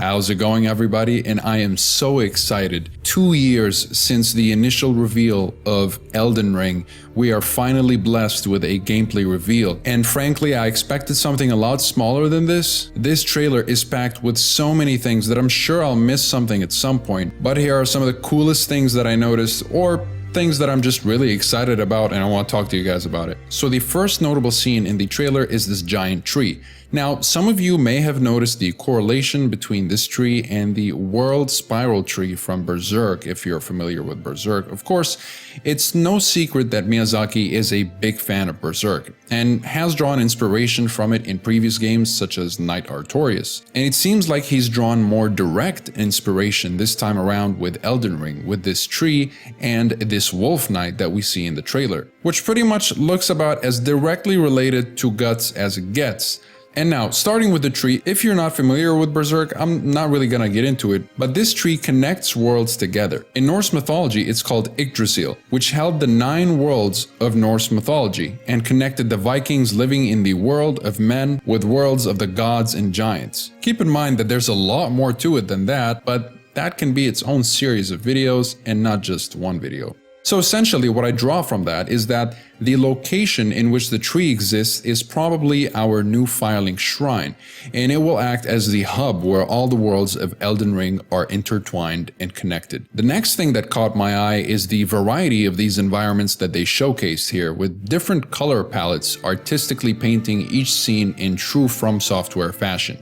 How's it going, everybody? And I am so excited. 2 years since the initial reveal of Elden Ring, we are finally blessed with a gameplay reveal. And frankly, I expected something a lot smaller than this. This trailer is packed with so many things that I'm sure I'll miss something at some point. But here are some of the coolest things that I noticed, or things that I'm just really excited about, and I want to talk to you guys about it. So the first notable scene in the trailer is this giant tree. Now, some of you may have noticed the correlation between this tree and the world spiral tree from Berserk, if you're familiar with Berserk. Of course, it's no secret that Miyazaki is a big fan of Berserk, and has drawn inspiration from it in previous games such as Knight Artorias. And it seems like he's drawn more direct inspiration this time around with Elden Ring, with this tree and this wolf knight that we see in the trailer, which pretty much looks about as directly related to Guts as it gets. And now, starting with the tree, if you're not familiar with Berserk, I'm not really gonna get into it, but this tree connects worlds together. In Norse mythology, it's called Yggdrasil, which held the 9 worlds of Norse mythology and connected the Vikings living in the world of men with worlds of the gods and giants. Keep in mind that there's a lot more to it than that, but that can be its own series of videos and not just one video. So essentially what I draw from that is that the location in which the tree exists is probably our new Firelink Shrine, and it will act as the hub where all the worlds of Elden Ring are intertwined and connected. The next thing that caught my eye is the variety of these environments that they showcased here, with different color palettes artistically painting each scene in true From Software fashion.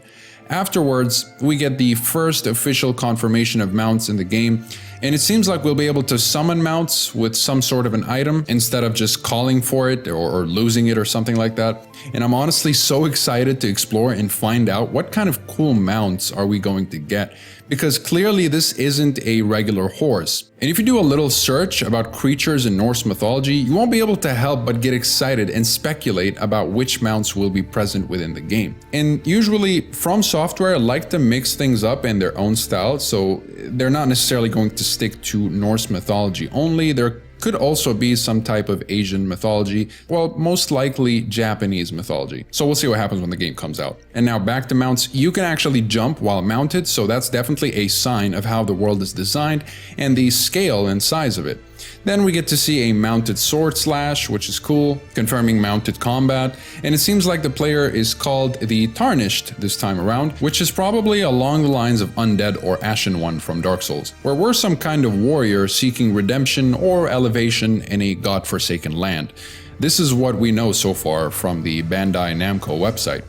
Afterwards, we get the first official confirmation of mounts in the game, and it seems like we'll be able to summon mounts with some sort of an item instead of just calling for it or losing it or something like that. And I'm honestly so excited to explore and find out what kind of cool mounts are we going to get, because clearly this isn't a regular horse. And if you do a little search about creatures in Norse mythology, you won't be able to help but get excited and speculate about which mounts will be present within the game. And usually From Software like to mix things up in their own style, so they're not necessarily going to stick to Norse mythology only. There could also be some type of Asian mythology, well, most likely Japanese mythology. So we'll see what happens when the game comes out. And now back to mounts. You can actually jump while mounted, so that's definitely a sign of how the world is designed and the scale and size of it. Then we get to see a mounted sword slash, which is cool, confirming mounted combat, and it seems like the player is called the Tarnished this time around, which is probably along the lines of Undead or Ashen One from Dark Souls, where we're some kind of warrior seeking redemption or elevation in a godforsaken land. This is what we know so far from the Bandai Namco website.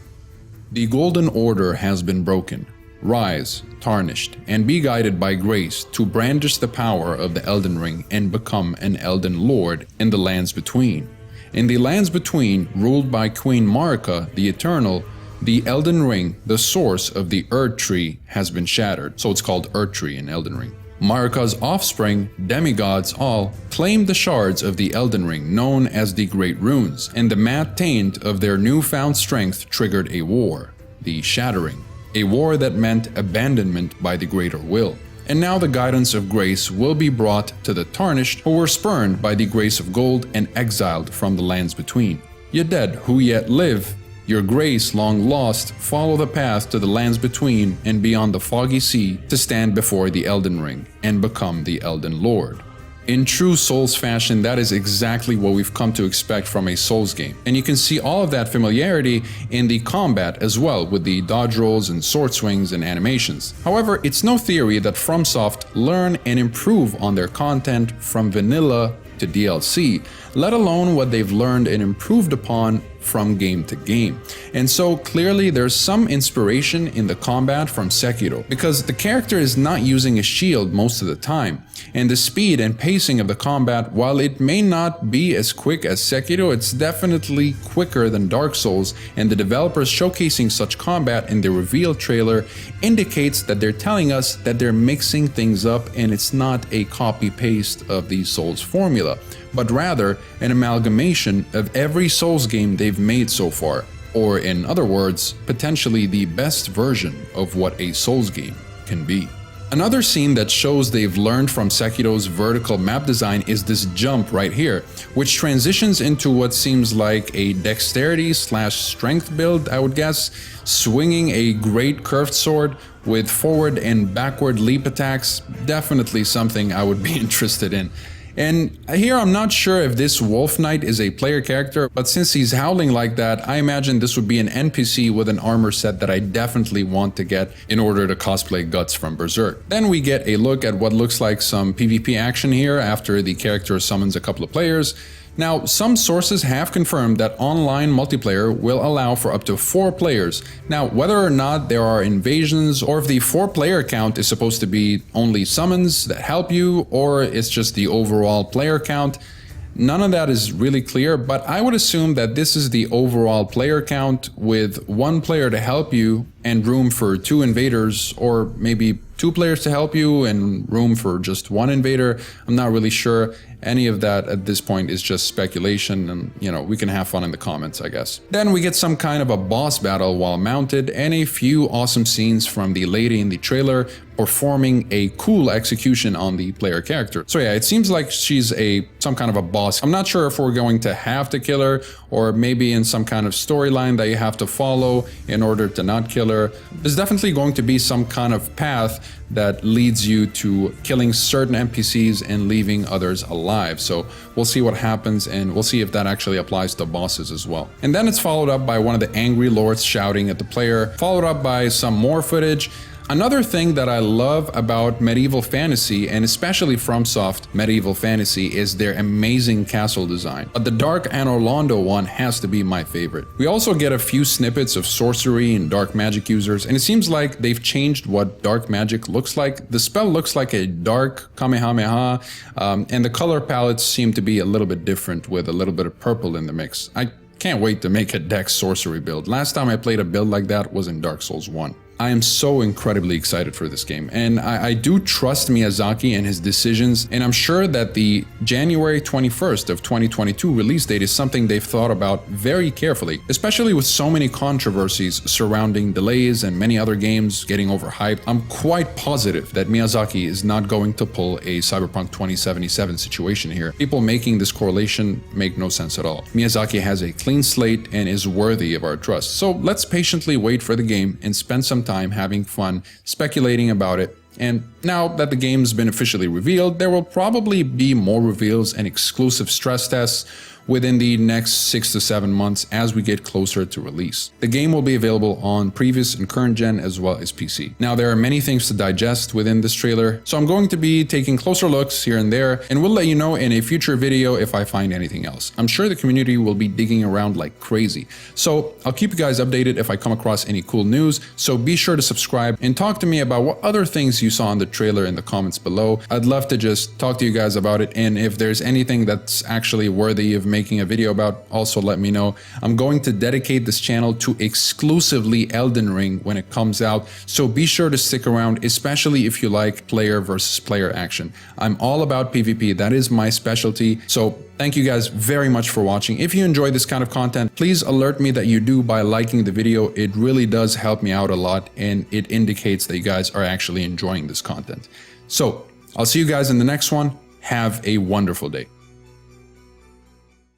The Golden Order has been broken. Rise, Tarnished, and be guided by grace to brandish the power of the Elden Ring and become an Elden Lord in the lands between. In the lands between, ruled by Queen Marika, the Eternal, the Elden Ring, the source of the Erd Tree, has been shattered, so it's called Erd Tree in Elden Ring. Marika's offspring, demigods all, claimed the shards of the Elden Ring known as the Great Runes, and the mad taint of their newfound strength triggered a war, the Shattering. A war that meant abandonment by the greater will. And now the guidance of grace will be brought to the Tarnished, who were spurned by the grace of gold and exiled from the lands between. Ye dead who yet live, your grace long lost, follow the path to the lands between and beyond the foggy sea to stand before the Elden Ring and become the Elden Lord. In true Souls fashion, that is exactly what we've come to expect from a Souls game. And you can see all of that familiarity in the combat as well, with the dodge rolls and sword swings and animations. However, it's no theory that FromSoft learn and improve on their content from vanilla to DLC, let alone what they've learned and improved upon from game to game. And so clearly there's some inspiration in the combat from Sekiro, because the character is not using a shield most of the time, and the speed and pacing of the combat, while it may not be as quick as Sekiro, it's definitely quicker than Dark Souls, and the developers showcasing such combat in the reveal trailer indicates that they're telling us that they're mixing things up and it's not a copy-paste of the Souls formula, but rather an amalgamation of every Souls game they've made so far, or in other words, potentially the best version of what a Souls game can be. Another scene that shows they've learned from Sekiro's vertical map design is this jump right here, which transitions into what seems like a dexterity/strength build, I would guess, swinging a great curved sword with forward and backward leap attacks. Definitely something I would be interested in. And here I'm not sure if this Wolf Knight is a player character, but since he's howling like that, I imagine this would be an NPC with an armor set that I definitely want to get in order to cosplay Guts from Berserk. Then we get a look at what looks like some PvP action here after the character summons a couple of players. Now, some sources have confirmed that online multiplayer will allow for up to 4 players. Now, whether or not there are invasions, or if the 4-player count is supposed to be only summons that help you, or it's just the overall player count, none of that is really clear, but I would assume that this is the overall player count with 1 player to help you and room for 2 invaders, or maybe 2 players to help you and room for just 1 invader. I'm not really sure. Any of that at this point is just speculation, and we can have fun in the comments, I guess. Then we get some kind of a boss battle while mounted and a few awesome scenes from the lady in the trailer performing a cool execution on the player character. So yeah, it seems like she's some kind of a boss. I'm not sure if we're going to have to kill her, or maybe in some kind of storyline that you have to follow in order to not kill her. There's definitely going to be some kind of path that leads you to killing certain NPCs and leaving others alive. So we'll see what happens, and we'll see if that actually applies to bosses as well. And then it's followed up by one of the angry lords shouting at the player, followed up by some more footage. Another thing that I love about medieval fantasy, and especially FromSoft medieval fantasy, is their amazing castle design. But the Dark Anor Londo one has to be my favorite. We also get a few snippets of sorcery and dark magic users, and it seems like they've changed what dark magic looks like. The spell looks like a dark Kamehameha, and the color palettes seem to be a little bit different with a little bit of purple in the mix. I can't wait to make a dex sorcery build. Last time I played a build like that was in Dark Souls 1. I am so incredibly excited for this game, and I do trust Miyazaki and his decisions, and I'm sure that the January 21st of 2022 release date is something they've thought about very carefully, especially with so many controversies surrounding delays and many other games getting overhyped. I'm quite positive that Miyazaki is not going to pull a Cyberpunk 2077 situation here. People making this correlation make no sense at all. Miyazaki has a clean slate and is worthy of our trust, so let's patiently wait for the game and spend some time having fun speculating about it. And now that the game's been officially revealed, there will probably be more reveals and exclusive stress tests within the next 6 to 7 months as we get closer to release. The game will be available on previous and current gen as well as PC. Now, there are many things to digest within this trailer, so I'm going to be taking closer looks here and there, and we'll let you know in a future video if I find anything else. I'm sure the community will be digging around like crazy, so I'll keep you guys updated if I come across any cool news, so be sure to subscribe and talk to me about what other things you saw in the trailer in the comments below. I'd love to just talk to you guys about it, and if there's anything that's actually worthy of making a video about, also let me know. I'm going to dedicate this channel to exclusively Elden Ring when it comes out, so be sure to stick around, especially if you like player versus player action. I'm all about PvP, that is my specialty, so thank you guys very much for watching. If you enjoy this kind of content, please alert me that you do by liking the video. It really does help me out a lot, and it indicates that you guys are actually enjoying this content. So I'll see you guys in the next one. Have a wonderful day.